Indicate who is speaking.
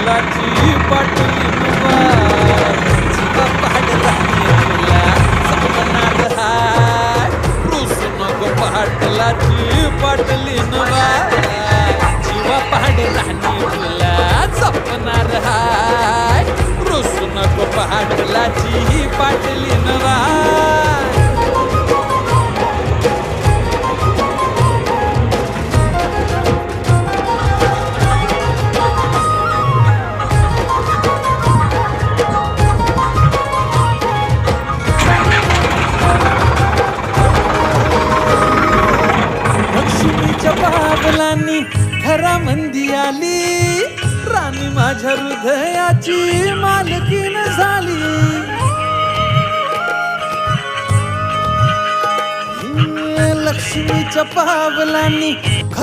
Speaker 1: फुलाची पाटली नुवार जीवा पाडला तुला सपनात हाय रुसू नको पाटलाची पाटली नुवार जीवा पाडला तुला सपनात हाय रुसू नको पाटलाची पाटली नुवार लक्ष्मीच्या बाबलांनी घरामंदी आली राणी माझ्या हृदयाची मालकीन झाली लक्ष्मीच्या बाबलांनी